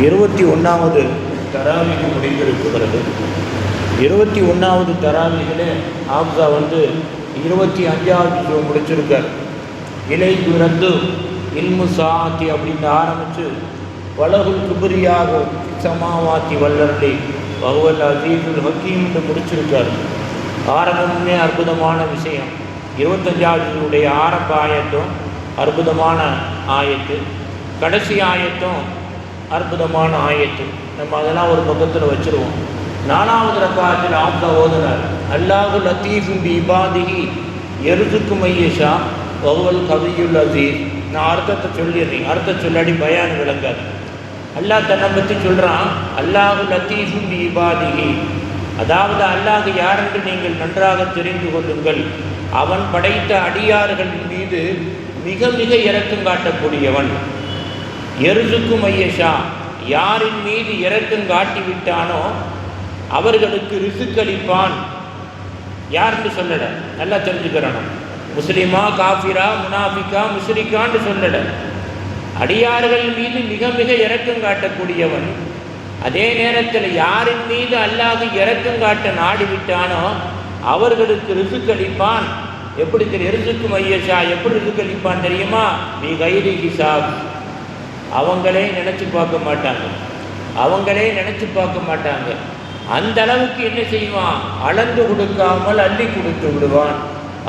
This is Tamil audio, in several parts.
21வது தராவிக்கு முடிந்திருக்கிறது. 21வது தராவிகளே ஆப்ஸா 25வது முடிச்சிருக்கார். இலை பிறந்து இல்மு சாத்தி அப்படின்னு ஆரம்பித்து வலகுல் குபரியாக சமாவாத்தி வல்லரலி வகுவல் அசீசுல் ஹக்கீம்னு முடிச்சிருக்கார். ஆரம்பமே அற்புதமான விஷயம். 25வது ஆரம்ப ஆயத்தும் அற்புதமான ஆயத்து, கடைசி ஆயத்தும் அற்புதமான ஆயத்து. நம்ம அதெல்லாம் ஒரு பக்கத்தில் வச்சுருவோம். 4வது ரக்காத்தில் ஆப்ஸா ஓதுனார், அல்லாஹு லத்தீஃபும் பி இபாதிஹி யர்ஸுக்கு மையஷா வஹுவல் கவியுல் அஸீஸ். நான் அர்த்தத்தை சொல்லிடுறேன், அர்த்தம் சொல்லாடி பயான் விளங்காது. அல்லாஹ் தன்னை பற்றி சொல்கிறான், அல்லாஹு லத்தீஃபும் பி இபாதிஹி, அதாவது அல்லாஹ் யாரென்று நீங்கள் நன்றாக தெரிந்து கொள்ளுங்கள். அவன் படைத்த அடியார்களின் மீது மிக மிக இரக்கம் காட்டக்கூடியவன். யர்ஸுக்கு மையஷா, யாரின் மீது இரக்கம் காட்டிவிட்டானோ அவர்களுக்கு ரிசுக் அளிப்பான். யாருன்னு சொல்லலை, நல்லா தெரிஞ்சுக்கிறணும். முஸ்லிமா, காஃபிரா, முனாஃபிகா, முஷ்ரிக்கான்னு சொல்லலை. அடியார்கள் மீது மிக மிக இரக்கம் காட்டக்கூடியவன். அதே நேரத்தில் யாரின் மீது அல்லாஹ் இரக்கம் காட்ட நாடிவிட்டானோ அவர்களுக்கு ரிசுக் அளிப்பான். எப்படி தெரியும்? ரிசுக்கு மையஷா எப்படி ரிசுக் அளிப்பான் தெரியுமா? பி கைரி ஹிசாப். அவங்களே நினச்சி பார்க்க மாட்டாங்க, அவங்களே நினச்சி பார்க்க மாட்டாங்க. அந்த அளவுக்கு என்ன செய்வான்? அளந்து கொடுக்காமல் அள்ளி கொடுத்து விடுவான்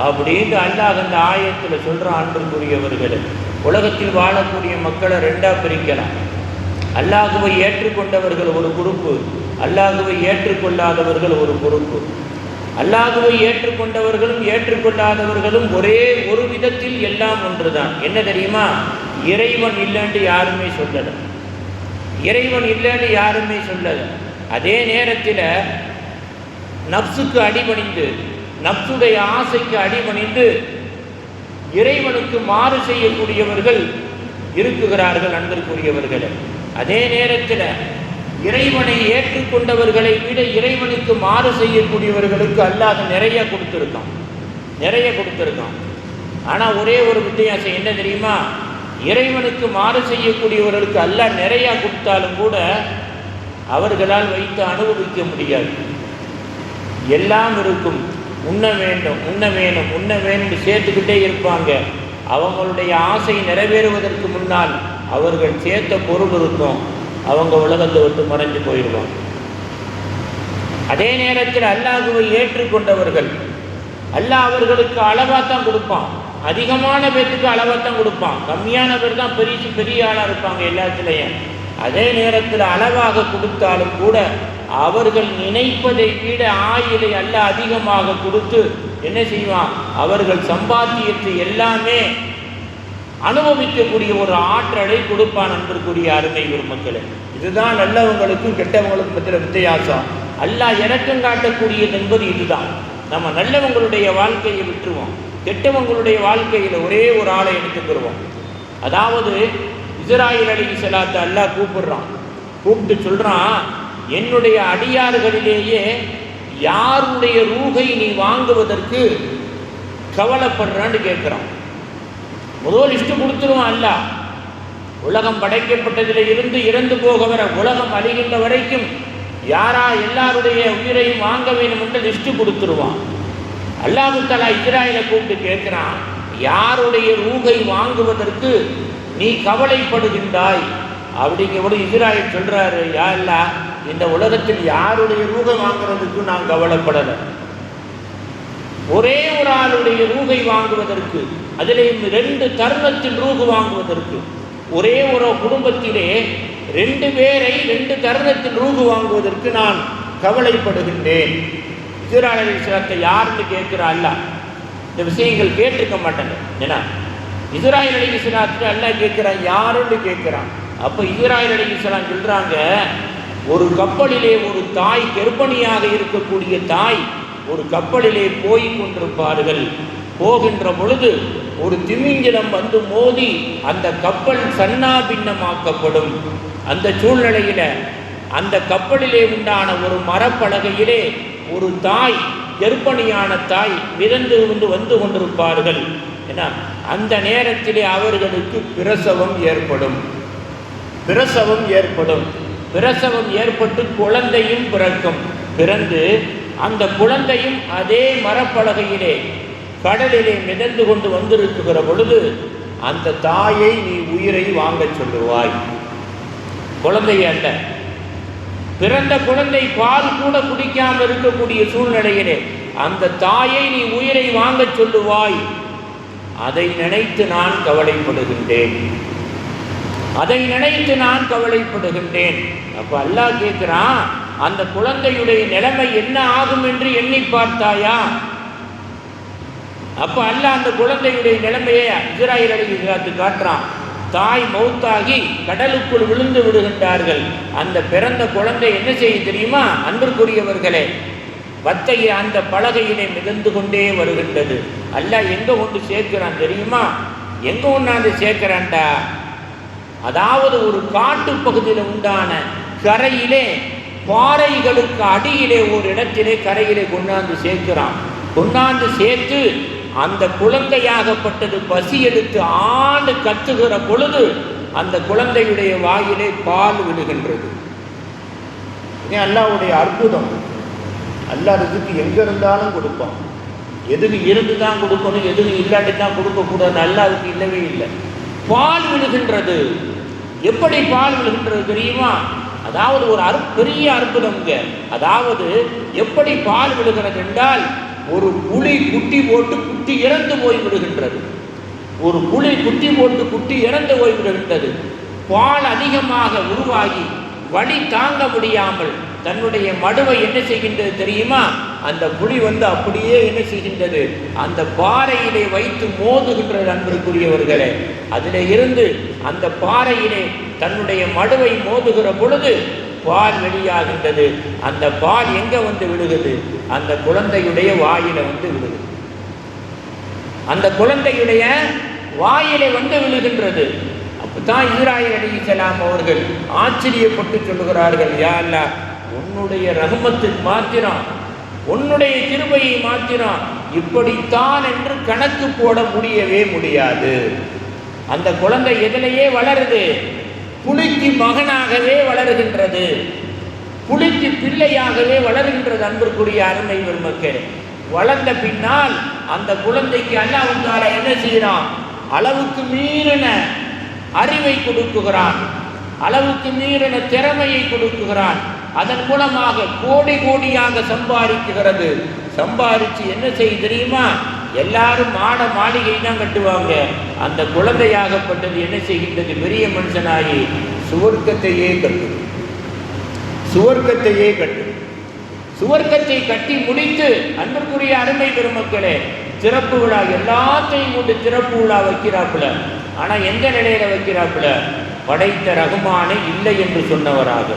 அப்படின்னு அல்லாஹ் அந்த ஆயத்தில் சொல்கிறான். அன்பிற்குரியவர்கள், உலகத்தில் வாழக்கூடிய மக்களை ரெண்டாக பிரிக்கலாம். அல்லாஹுவை ஏற்றுக்கொண்டவர்கள் ஒரு குரூப்பு, அல்லாஹுவை ஏற்றுக்கொள்ளாதவர்கள் ஒரு குரூப்பு. அல்லாஹுவை ஏற்றுக்கொண்டவர்களும் ஏற்றுக்கொள்ளாதவர்களும் ஒரே ஒரு விதத்தில் எல்லாம் ஒன்று தான். என்ன தெரியுமா? இறைவன் இல்லைன்னு யாருமே சொல்லலை, இறைவன் இல்லைன்னு யாருமே சொல்லலை. அதே நேரத்தில் நப்சுக்கு அடிபணிந்து, நப்சுடைய ஆசைக்கு அடிபணிந்து இறைவனுக்கு மாறு செய்யக்கூடியவர்கள் இருக்குகிறார்கள் அன்பிற்குரியவர்கள். அதே நேரத்தில் இறைவனை ஏற்றுக்கொண்டவர்களை விட இறைவனுக்கு மாறு செய்யக்கூடியவர்களுக்கு அல்லாஹ் நிறைய கொடுத்துருக்கான், நிறைய கொடுத்துருக்கான். ஆனால் ஒரே ஒரு வித்தியாசம் என்ன தெரியுமா? இறைவனுக்கு மாறு செய்யக்கூடியவர்களுக்கு அல்லாஹ் நிறையா கொடுத்தாலும் கூட அவர்களால் வைத்து அனுபவிக்க முடியாது. எல்லாம் இருக்கும், உண்ண வேண்டும் உண்ண வேணும் உண்ண வேணும்னு சேர்த்துக்கிட்டே இருப்பாங்க. அவங்களுடைய ஆசை நிறைவேறுவதற்கு முன்னால் அவர்கள் சேர்த்த பொருள் இருக்கும், அவங்க உலகத்தை விட்டு மறைஞ்சு போயிடுவாங்க. அதே நேரத்தில் அல்லாஹுவை ஏற்றுக்கொண்டவர்கள் அல்லாஹ் அவர்களுக்கு அளவாக தான் கொடுப்பான். அதிகமான பேருக்கு அளவாக தான் கொடுப்பான், கம்மியான பேர் தான் பெரிய ஆளாக இருப்பாங்க எல்லாத்துலேயும். அதே நேரத்தில் அளவாக கொடுத்தாலும் கூட அவர்கள் நினைப்பதை விட ஆயிலை அல்லாஹ் அதிகமாக கொடுத்து என்ன செய்வான்? அவர்கள் சம்பாத்தியத்தை எல்லாமே அனுபவிக்கக்கூடிய ஒரு ஆற்றலை கொடுப்பான். அன்பிற்குரிய அருமை பெருமக்களே, இதுதான் நல்லவங்களுக்கும் கெட்டவங்களுக்கும் மத்தியில் வித்தியாசம். அல்லாஹ் இரக்கம் காட்டக்கூடியது என்பது இதுதான். நம்ம நல்லவங்களுடைய வாழ்க்கையை விட்டுருவோம், கெட்டவங்களுடைய வாழ்க்கையில் ஒரே ஒரு ஆளை எடுத்துக்கிடுவோம். அதாவது இஸ்ராயீல் அலைஹிஸ்ஸலாத்தை அல்லாஹ் கூப்பிடுறான், கூப்பிட்டு சொல்கிறான், என்னுடைய அடியார்களிலேயே யாருடைய ரூகை நீ வாங்குவதற்கு கவலைப்படுறான்னு கேட்குறான். முதல் லிஸ்ட்டு கொடுத்துருவான் அல்லாஹ். உலகம் படைக்கப்பட்டதில் இருந்து இறந்து போக வர, உலகம் அழிகின்ற வரைக்கும் யாரா எல்லாருடைய உயிரையும் வாங்க வேண்டும் என்று லிஸ்ட்டு கொடுத்துருவான். அல்லாஹ் தஆலா இஸ்ராயீலை கூப்பிட்டு கேட்குறான், யாருடைய ரூகை வாங்குவதற்கு நீ கவலைப்படுகின்றாய் அப்படிங்கிறபோது இஸ்ராயீல் சொல்கிறாரு, யா அல்லாஹ், இந்த உலகத்தில் யாருடைய ரூகை வாங்குறதுக்கு நான் கவலைப்படலை. ஒரே ஒரு ஆளுடைய ரூகை வாங்குவதற்கு, அதிலேயும் 2 தருணத்தில் ரூகு வாங்குவதற்கு, ஒரே ஒரு குடும்பத்திலே 2 பேரை 2 தருணத்தில் ரூகு வாங்குவதற்கு நான் கவலைப்படுகின்றேன். இஸ்ராயீல் அலைஹிஸ்ஸலாத்தை யாருன்னு கேட்குறா அல்லாஹ். இந்த விஷயங்கள் கேட்டிருக்க மாட்டாங்க. ஏன்னா இஸ்ராயீல் அலைஹிஸ்ஸலாத்தை அல்லாஹ் கேட்குறான், யாருன்னு கேட்குறான். அப்போ இஸ்ராயீல் அலைஹிஸ்ஸலாம் சொல்கிறாங்க, ஒரு கப்பலிலே ஒரு தாய், கர்ப்பிணியாக இருக்கக்கூடிய தாய் ஒரு கப்பலிலே போய் கொண்டிருப்பார்கள். போகின்ற பொழுது ஒரு திமிங்கிலம் வந்து மோதி அந்த கப்பல் சன்னா பின்னமாக்கப்படும். அந்த சூழ்நிலையில் அந்த கப்பலிலே உண்டான ஒரு மரப்பலகையிலே ஒரு தாய், கர்ப்பிணியான தாய் மிதந்து வந்து கொண்டிருப்பார்கள். ஏன்னா அந்த நேரத்திலே அவர்களுக்கு பிரசவம் ஏற்படும். பிரசவம் ஏற்படும். பிரசவம் ஏற்பட்டு குழந்தையும் பிறக்கும். பிறந்து அந்த குழந்தையும் அதே மரப்பலகையிலே கடலிலே மிதந்து கொண்டு வந்திருக்கிற பொழுது அந்த தாயை நீ உயிரை வாங்க சொல்லுவாய். குழந்தை அல்ல, பிறந்த குழந்தை பால் கூட குடிக்காமல் இருக்கக்கூடிய சூழ்நிலையிலே அந்த தாயை நீ உயிரை வாங்க சொல்லுவாய். அதை நினைத்து நான் கவலைப்படுகின்றேன், அதை நினைத்து நான் கவலைப்படுகின்றேன். அப்ப அல்லாஹ் கேட்கிறான், அந்த குழந்தையுடைய நிலைமை என்ன ஆகும் என்று எண்ணி பார்த்தாயா? அப்ப அல்லாஹ் அந்த குழந்தையுடைய நிலைமையை இஸ்ராயீல் அலைஹிஸ்ஸலாத்து காட்டுறான். தாய் மௌத்தாகி கடலுக்குள் விழுந்து விடுகின்றார்கள். அந்த பிறந்த குழந்தை என்ன செய்ய தெரியுமா அன்பிற்குரியவர்களே? வத்தையை அந்த பலகையிலே மிதந்து கொண்டே வருகின்றது. அல்லாஹ் எங்க கொண்டு சேர்க்கிறான் தெரியுமா? எங்க ஒண்ணாந்து சேர்க்கிறான்டா? அதாவது ஒரு காட்டு பகுதியில் உண்டான கரையிலே பாறைகளுக்கு அடியிலே ஒரு இடத்திலே கரையிலே கொண்டாந்து சேர்க்கிறான். கொண்டாந்து சேர்த்து அந்த குழந்தையாகப்பட்டது பசி எடுத்து ஆண்டு கத்துகிற பொழுது அந்த குழந்தையுடைய வாயிலே பால் விழுகின்றது. அல்லாஹ்வுடைய அற்புதம். அல்லாஹ் ரிஸ்க் எங்க இருந்தாலும் கொடுப்பான். எதுக்கு இருந்து தான் கொடுக்கணும், எதுக்கு இல்லாட்டி தான் கொடுக்கக்கூடாது, அல்லாஹ்வுக்கு இல்லவே இல்லை. பால் விழுகின்றது. எப்படி பால் விழுகின்றது தெரியுமா? அதாவது ஒரு பெரிய அற்புதம்ங்க. அதாவது எப்படி பால் விழுகிறது என்றால், ஒரு புலி குட்டி போட்டு குட்டி இறந்து போய் விடுகின்றது. ஒரு புலி குட்டி போட்டு குட்டி இறந்து போய் விடுகின்றது. பால் அதிகமாக உருவாகி வலி தாங்க முடியாமல் தன்னுடைய மடுவை என்ன செய்கின்றது தெரியுமா? அந்த புலி அப்படியே என்ன செய்கின்றது? அந்த பாறையிலே வைத்து மோதுகின்றது. அன்பிற்குரியவர்களே, அதிலே இருந்து அந்த பாறையிலே தன்னுடைய மடுவை மோதுகிற பொழுது பால் வெளியாகின்றது. அந்த பால் எங்க வந்து விழுகுது? அந்த குழந்தையுடைய வாயில வந்து விழுகுது. அந்த குழந்தையுடைய வாயிலே வந்து விழுகின்றது. அப்பதான் இஸ்ராயீல் அலைஹிஸ்ஸலாம் அவர்கள் ஆச்சரியப்பட்டு சொல்லுகிறார்கள், யா அல்லாஹ், உன்னுடைய ரஹ்மத்தின் மாத்திரம், உன்னுடைய கிருபையை மாத்திரம் இப்படித்தான் என்று கணக்கு போட முடியவே முடியாது. அந்த குழந்தை எதிலேயே வளருது? புலிக்கு மகனாகவே வளருகின்றது, புலிக்கு பிள்ளையாகவே வளர்கின்றது. அன்பிற்குரிய அருமை பெருமக்களே, வளர்ந்த பின்னால் அந்த குழந்தைக்கு அல்லாஹ் தஆலா என்ன செய்யறான்? அளவுக்கு மீறின அறிவை கொடுக்குகிறான், அளவுக்கு மீறின திறமையை கொடுக்குகிறான். அதன் மூலமாக கோடி கோடியாக சம்பாதிக்குகிறது. சம்பாதிச்சு என்ன செய்ய தெரியுமா? எல்லாரும் மாட மாளிகை தான் கட்டுவாங்க. அந்த குழந்தையாகப்பட்டது என்ன செய்கின்றது? பெரிய மனுஷனாகி சுவர்க்கத்தையே கட்டும், சுவர்க்கத்தையே கட்டும். சுவர்க்கத்தை கட்டி முடித்து அன்பிற்குரிய அருமை பெருமக்களே, திறப்பு விழா எல்லாத்தையும் கொண்டு திறப்பு விழா வைக்கிறாப்புல. ஆனா எந்த நிலையில வைக்கிறாப்புல? படைத்த ரஹ்மானை இல்லை என்று சொன்னவராக,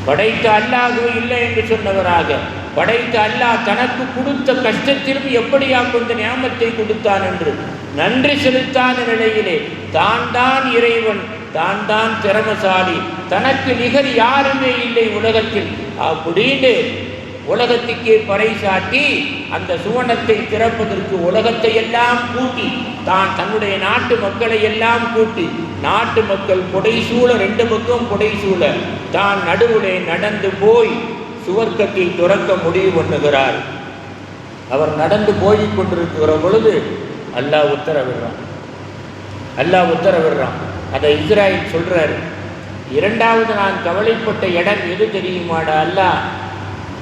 படைத்த அல்லாஹ்வை இல்லை என்று சொன்னவராக, படைத்த அல்லாஹ் தனக்கு கொடுத்த கஷ்டத்திலும் எப்படியா கொண்ட நியாமத்தை கொடுத்தான் என்று நன்றி செலுத்தாத நிலையிலே தான் தான் இறைவன், தான் தான் திறமசாலி, தனக்கு நிகர் யாருமே இல்லை உலகத்தில் அப்படின்னு உலகத்துக்கே பறைசாட்டி அந்த சுவனத்தை திறப்பதற்கு உலகத்தை எல்லாம் கூட்டி, தான் தன்னுடைய நாட்டு மக்களை எல்லாம் கூட்டி, நாட்டு மக்கள் புடைசூழ, ரெண்டு பக்கம் புடைசூழ, தான் நடுவுலே நடந்து போய் சுவர்க்கத்தை துறக்க முடிவு பண்ணுகிறார். அவர் நடந்து போய் கொண்டிருக்கிற பொழுது அல்லாஹ் உத்தரவிடுறான். அல்லாஹ் உத்தரவிடுறான். அதை இஸ்ராயீல் சொல்றாரு, இரண்டாவது நான் கவலைப்பட்ட இடம் எது தெரியுமாடா? அல்லாஹ்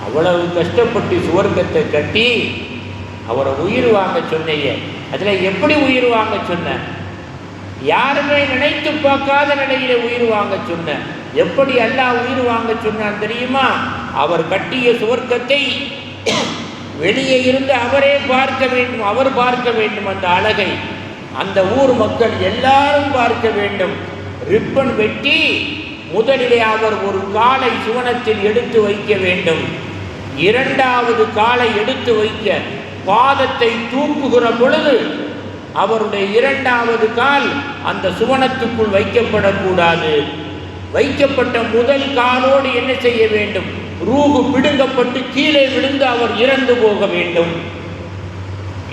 அவ்வளவு கஷ்டப்பட்டு சுவர்க்கத்தை கட்டி அவரை உயிர் வாங்க சொன்னீங்க, அதுல எப்படி உயிர் வாங்க சொன்ன? யாருமே நினைத்து பார்க்காத நிலையில உயிர் வாங்க சொன்ன. எப்படி அல்லாஹ் உயிர் வாங்க சொன்னான் தெரியுமா? அவர் கட்டிய சுவர்க்கத்தை வெளியே இருந்து அவரே பார்க்க வேண்டும், அவர் பார்க்க வேண்டும் அந்த அழகை, அந்த ஊர் மக்கள் எல்லாரும் பார்க்க வேண்டும். ரிப்பன் வெட்டி முதலிலே அவர் ஒரு காலை சுவனத்தில் எடுத்து வைக்க வேண்டும். இரண்டாவது காலை எடுத்து வைக்க பாதத்தை தூக்குகிற பொழுது அவருடைய இரண்டாவது கால் அந்த சுவனத்துக்குள் வைக்கப்படக்கூடாது. வைக்கப்பட்ட முதல் காலோடு என்ன செய்ய வேண்டும்? ரூஹு பிடுங்கப்பட்டு கீழே விழுந்து அவர் இறந்து போக வேண்டும்.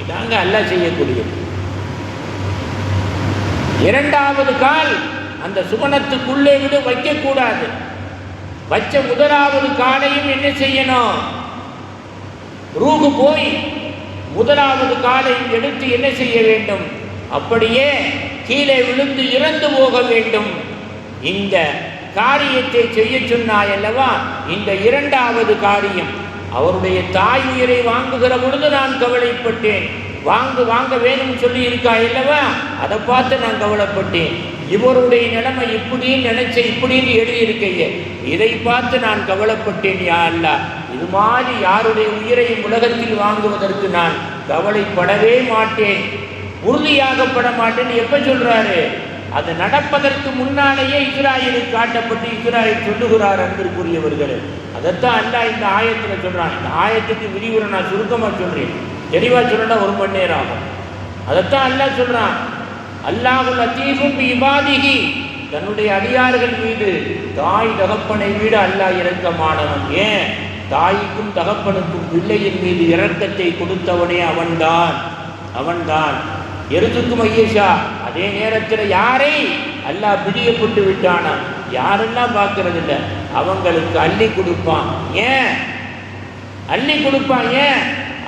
இதாங்க அல்லாஹ் செய்யக்கூடியது. இரண்டாவது கால் அந்த சுவனத்துக்குள்ளே விட வைக்கக்கூடாது. வச்ச முதலாவது காலையும் என்ன செய்யணும்? ரூஹு போய் முதலாவது காலையும் எடுத்து என்ன செய்ய வேண்டும்? அப்படியே கீழே விழுந்து இறந்து போக வேண்டும். இந்த காரியத்தை செய்ய சொன்னாய் அல்லவா? இந்த இரண்டாவது காரியம், அவருடைய தாய் உயிரை வாங்குகிற பொழுது நான் கவலைப்பட்டேன். வாங்க வேணும்னு சொல்லி இருக்கா இல்லவா? அதை பார்த்து நான் கவலைப்பட்டேன். இவருடைய நிலைமை இப்படின்னு நினைச்ச இப்படின்னு எழுதியிருக்கையே, இதை பார்த்து நான் கவலைப்பட்டேன். யா அல்லாஹ், இது மாதிரி யாருடைய உயிரையும் உலகத்தில் வாங்குவதற்கு நான் கவலைப்படவே மாட்டேன், உறுதியாகப்பட மாட்டேன்னு எப்ப சொல்றாரு? அது நடப்பதற்கு முன்னாலேயே இஸ்ராயலுக்கு காட்டப்பட்டு இஸ்ராயல் சொல்லுகிறார். அன்பிற்குரியவர்களே, அதைத்தான் அல்லாஹ் இந்த ஆயத்தில் சொல்றான். இந்த ஆயத்துக்கு விரிவுரை நான் சுருக்கமாக சொல்றேன், தெளிவாக சொல்லணும்னா 1 மணி நேரம் ஆகும். அதைத்தான் அல்லாஹ் சொல்றான். அல்லாஹுல் லத்தீஃபும் பிஇபாதிஹி, தன்னுடைய அடியார்கள் மீது தாய் தகப்பனை விட அல்லாஹ் இரக்கமானவன். ஏன்? தாய்க்கும் தகப்பனுக்கும் பிள்ளையின் மீது இரக்கத்தை கொடுத்தவனே அவன்தான். எருதுக்கும் ஐயஷா, அதே நேரத்தில் யாரை அல்லாஹ் பிரியப்பட்டு விட்டானா, யாரெல்லாம் பார்க்கறது இல்லை, அவங்களுக்கு அள்ளி கொடுப்பான். ஏன் அள்ளி கொடுப்பான்? ஏன்?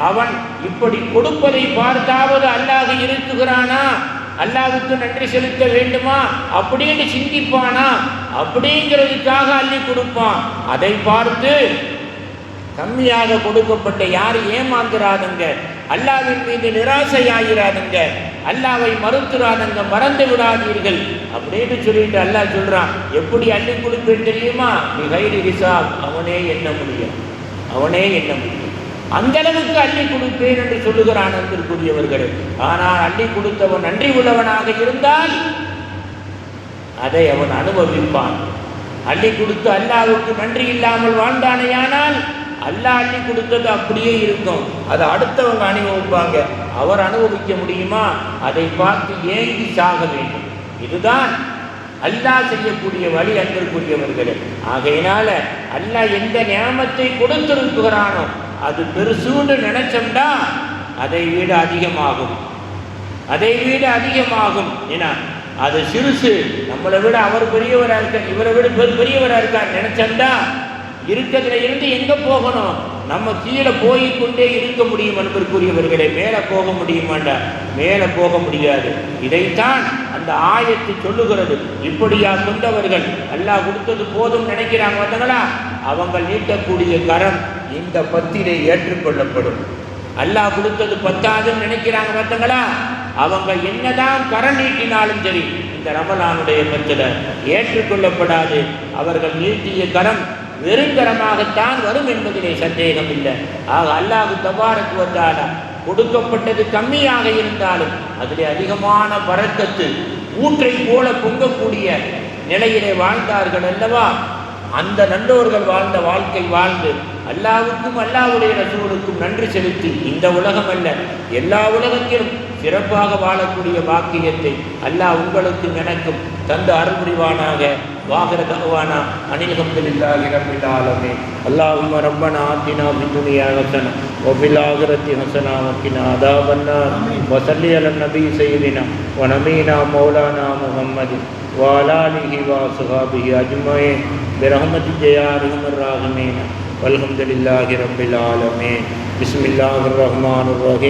அவன் இப்படி கொடுப்பதை பார்த்தாவது அல்லாஹ் இருக்குகிறானா, அல்லாஹ்வுக்கு நன்றி செலுத்த வேண்டுமா அப்படின்னு சிந்திப்பானா, அப்படிங்கிறதுக்காக அள்ளி கொடுப்பான். அதை பார்த்து கம்மியாக கொடுக்கப்பட்ட யாரும் ஏமாந்துராதுங்க, அல்லாஹ்வின் மீது நிராசையாகிறாதுங்க, அல்லாஹ்வை மறுத்துறாதுங்க, மறந்து விடாதீர்கள் அப்படின்னு சொல்லிட்டு அல்லாஹ் சொல்றான். எப்படி அள்ளி கொடுப்பேன் தெரியுமா? பிகைரி ஹிசாப், அவனே எண்ண முடியும். அந்த அளவுக்கு அள்ளி கொடுப்பேன் என்று சொல்லுகிறான் அன்பிற்குரியவர்களே. ஆனால் அள்ளி கொடுத்தவன் நன்றி உள்ளவனாக இருந்தால் அதை அவன் அனுபவிப்பான். அள்ளி கொடுத்து அல்லாஹ்வுக்கு நன்றி இல்லாமல் வாழ்ந்தானேயானால் அல்லாஹ் அள்ளி கொடுத்தது அப்படியே இருக்கும், அதை அடுத்தவங்க அனுபவிப்பாங்க. அவர் அனுபவிக்க முடியுமா? அதை பார்த்து ஏங்கி சாக வேண்டும். இதுதான் அல்லாஹ் செய்யக்கூடிய வழி அன்பிற்குரியவர்களே. ஆகையினால அல்லாஹ் எந்த நியாமத்தை கொடுத்திருக்கிறானோ அது பெருசுன்னு நினைச்சோம்னா அதை விட அதிகமாகும். ஏன்னா அது சிறுசு, நம்மளை விட அவர் பெரியவராக இருக்கார், இவரை விட பெரியவராக இருக்கார் நினைச்சோம்னா இருக்கிறதுல இருந்து எங்க போகணும்? நம்ம கீழே போய்கொண்டே இருக்க முடியும் அன்பிற்குரியவர்களே. மேலே போக முடியுமாண்டா? மேலே போக முடியாது. இதைத்தான் அந்த ஆயத்து சொல்லுகிறது. இப்படியா கொண்டவர்கள் அல்லாஹ் கொடுத்தது போதும் நினைக்கிறாங்க வந்தங்களா, அவங்க நீட்டக்கூடிய கரம் இந்த பத்திலே ஏற்றுக்கொள்ளப்படும். அல்லாஹ் கொடுத்தது பத்தாதுன்னு நினைக்கிறாங்க பார்த்தங்களா, அவங்க என்னதான் கரம் நீட்டினாலும் சரி இந்த ரமலானுடைய பத்தில் ஏற்றுக்கொள்ளப்படாது. அவர்கள் நீட்டிய கரம் வெறுங்கரமாகத்தான் வரும் என்பதிலே சந்தேகம் இல்லை. ஆக அல்லாஹ் தபாரக் வ தஆலா கொடுக்கப்பட்டது கம்மியாக இருந்தாலும் அதிலே அதிகமான பரக்கத்து ஊற்றை போல பொங்கக்கூடிய நிலையிலே வாழ்ந்தார்கள் அல்லவா? அந்த நல்லோர்கள் வாழ்ந்த வாழ்க்கை வாழ்ந்து அல்லாஹ்வுக்கும் அல்லாஹ்வுடைய ரசூலுக்கும் நன்றி செலுத்தி இந்த உலகம் அல்ல எல்லா உலகத்திலும் சிறப்பாக வாழக்கூடிய பாக்கியத்தை அல்லாஹ் உங்களுக்கும் எனக்கும் தந்து அருள் புரிவானாக. வாஹிர தஅவானா அனில் ஹம்துலில்லாஹி ரப்பில் ஆலமீன். அல்லாஹும்ம ரப்பனா ஆத்தினா ஃபித் துன்யா ஹஸனா வ ஃபில் ஆகிரத்தி ஹஸனா வ கினா அஸாபன் நார். வ ஸல்லி அலன் நபி ஸய்யிதினா வ நபீனா மௌலானா முஹம்மது வ அலா ஆலிஹி வ அஸ்ஹாபிஹி அஜ்மஈன் பிரஹ்மதிக யா அர்ஹமர் ராஹிமீன். வல்ஹம்துலில்லாஹி ரப்பில் ஆலமீன். பிஸ்மில்லாஹிர் ரஹ்மானிர் ரஹீம்.